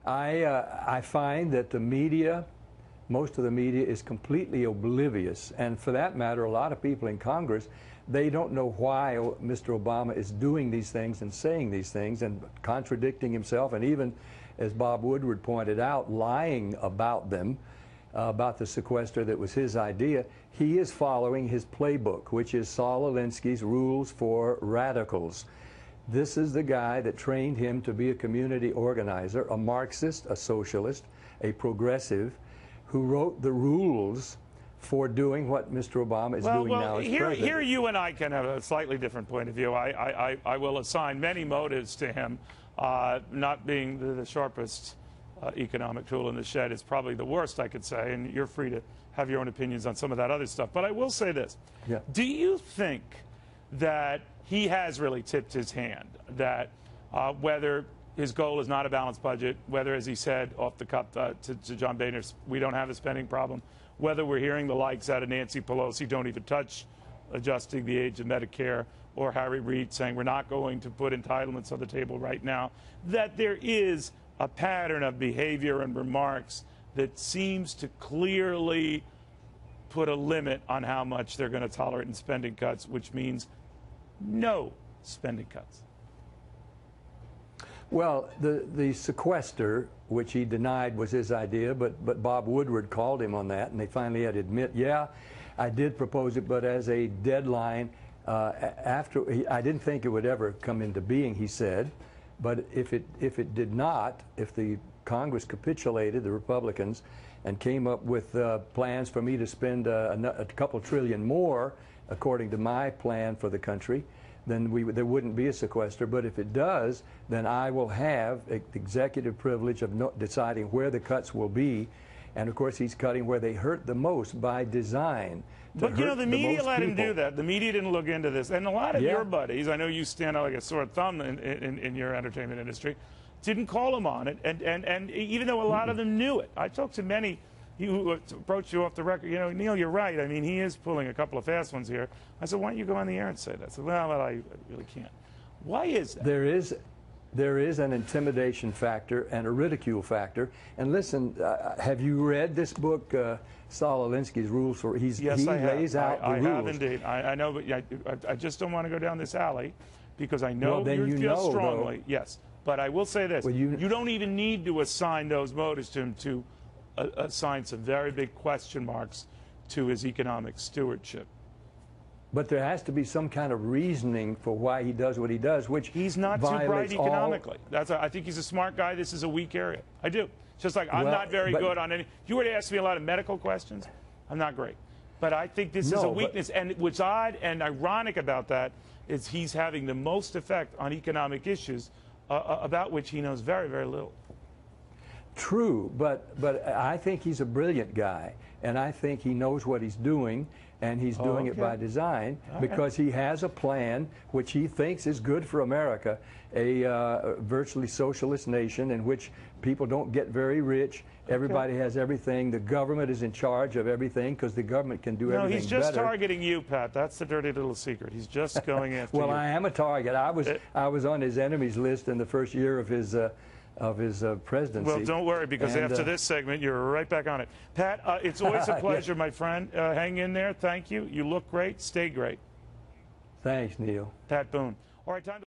I find that the media, most of the media, is completely oblivious, and for that matter, a lot of people in Congress, they don't know why Mr. Obama is doing these things and saying these things and contradicting himself, and even, as Bob Woodward pointed out, lying about them, about the sequester that was his idea. He is following his playbook, which is Saul Alinsky's Rules for Radicals. This is the guy that trained him to be a community organizer, a Marxist, a socialist, a progressive, who wrote the rules for doing what Mr. Obama is doing now as president. Here you and I can have a slightly different point of view. I will assign many motives to him. Not being the sharpest economic tool in the shed is probably the worst, I could say, and you're free to have your own opinions on some of that other stuff. But I will say this. Yeah. Do you think that he has really tipped his hand, that whether his goal is not a balanced budget, whether, as he said off the cuff to John Boehner, we don't have a spending problem, whether we're hearing the likes out of Nancy Pelosi, don't even touch adjusting the age of Medicare, or Harry Reid saying we're not going to put entitlements on the table right now, that there is a pattern of behavior and remarks that seems to clearly put a limit on how much they're going to tolerate in spending cuts, which means no spending cuts? Well, the sequester, which he denied was his idea, but Bob Woodward called him on that, and they finally had to admit, yeah, I did propose it, but as a deadline after. I didn't think it would ever come into being, he said, but if it did not, if the Congress capitulated, the Republicans, and came up with plans for me to spend a couple trillion more, according to my plan for the country, then there wouldn't be a sequester. But if it does, then I will have the executive privilege of deciding where the cuts will be. And of course, he's cutting where they hurt the most by design. But you know, the media let him do that. The media didn't look into this. And a lot of your buddies, I know you stand out like a sore thumb in your entertainment industry, didn't call him on it. And even though a lot of them knew it, I talked to many who approached you off the record. You know, Neil, you're right. I mean, he is pulling a couple of fast ones here. I said, why don't you go on the air and say that? I said, well, I really can't. Why is that? There is an intimidation factor and a ridicule factor. And listen, have you read this book, Saul Alinsky's Rules for? Yes, he I have. lays out the rules. I have indeed. I know, but I just don't want to go down this alley because I know you feel strongly. Though. Yes, but I will say this: you don't even need to assign those motives to him to assign some very big question marks to his economic stewardship. But there has to be some kind of reasoning for why he does what he does, which he's not too bright economically. I think he's a smart guy. This is a weak area. I do. Just like I'm not very good on any. If you were to ask me a lot of medical questions, I'm not great. But I think this is a weakness. And what's odd and ironic about that is he's having the most effect on economic issues about which he knows very, very little. True, but I think he's a brilliant guy, and I think he knows what he's doing, and he's doing it by design because he has a plan which he thinks is good for America, a virtually socialist nation in which people don't get very rich, everybody has everything, the government is in charge of everything because the government can do everything he's just better. Targeting you, Pat. That's the dirty little secret. He's just going after you. Well, I am a target. I was on his enemies list in the first year of his presidency. Well, don't worry, because after this segment, you're right back on it. Pat, it's always a pleasure, my friend. Hang in there. Thank you. You look great. Stay great. Thanks, Neil. Pat Boone. All right, time to